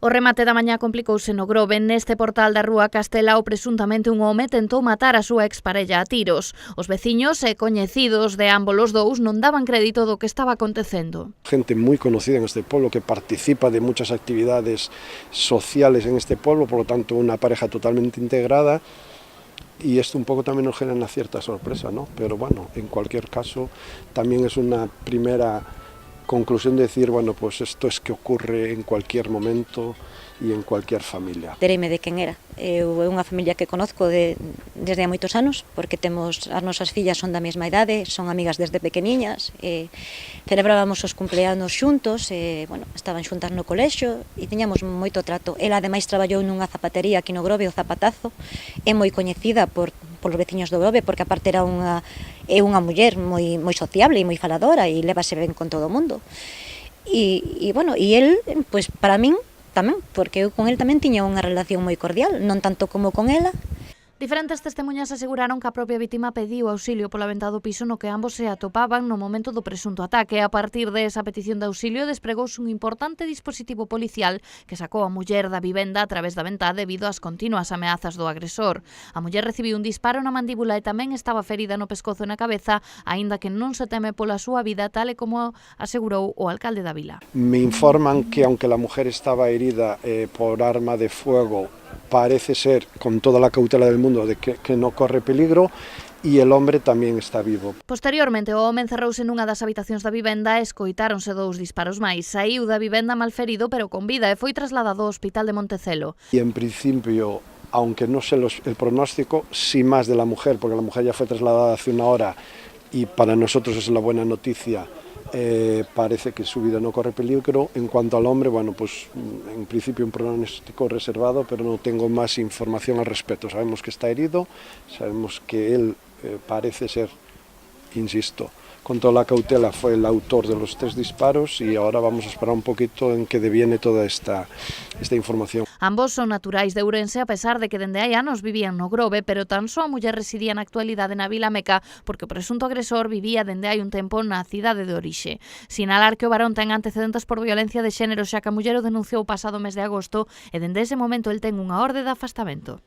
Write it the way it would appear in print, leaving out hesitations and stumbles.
O remate da mañá complicouse no Grove. Neste portal da rúa Castelao, presuntamente un home tentou matar a súa exparella a tiros. Os veciños e coñecidos de ambos os dous non daban crédito do que estaba acontecendo. Gente muy conocida en este pueblo que participa de muchas actividades sociales en este pueblo, por lo tanto una pareja totalmente integrada. Y esto un poco también nos genera una cierta sorpresa, ¿no? Pero bueno, en cualquier caso también es una primera conclusión de decir, bueno, pues esto es que ocurre en cualquier momento e en cualquier familia. Tereime de quen era. Eu é unha familia que conozco desde hai moitos anos, porque temos as nosas fillas son da mesma idade, son amigas desde pequeniñas, celebrábamos os cumpleanos xuntos, bueno, estaban xuntas no colexio e tiñamos moito trato. Ela ademais traballou nunha zapatería aquí no Grove, o Zapatazo, é moi coñecida polos veciños do Grove, porque aparte era unha muller moi sociable e moi faladora e lévase ben con todo o mundo. E bueno, e el, pois para min tamén, porque eu con el tamén tiña unha relación moi cordial, non tanto como con ela. Diferentes testemunhas aseguraron que a propia vítima pediu auxilio polo aventado piso no que ambos se atopaban no momento do presunto ataque. A partir desa petición de auxilio despregouse un importante dispositivo policial que sacou a muller da vivenda a través da ventá debido ás continuas ameazas do agresor. A muller recibiu un disparo na mandíbula e tamén estaba ferida no pescozo e na cabeza, aínda que non se teme pola súa vida, tal e como asegurou o alcalde da vila. Me informan que aunque la mujer estaba herida por arma de fuego, parece ser, con toda la cautela del mundo, de que no corre peligro, e el hombre tamén está vivo. Posteriormente, o home encerrouse nunha das habitacións da vivenda e escoitáronse 2 disparos máis. Saíu da vivenda malferido, pero con vida, e foi trasladado ao hospital de Montecelo. Y en principio, aunque no sé el pronóstico, sí más de la mujer, porque la mujer ya fue trasladada hace una hora y para nosotros es la buena noticia. Parece que su vida no corre peligro. En cuanto al hombre, bueno, pues en principio un pronóstico reservado, pero no tengo más información al respecto. Sabemos que está herido, sabemos que él parece ser, insisto, con toda la cautela fue el autor de los 3 disparos y ahora vamos a esperar un poquito en que deviene toda esta información. Ambos son naturais de Ourense a pesar de que dende hai anos vivían no Grove, pero tan só a muller residía na actualidade na Vila Meca porque o presunto agresor vivía dende hai un tempo na cidade de orixe. Sinalar que o varón ten antecedentes por violencia de xénero xa que a muller o denunciou o pasado mes de agosto e dende ese momento el ten unha orde de afastamento.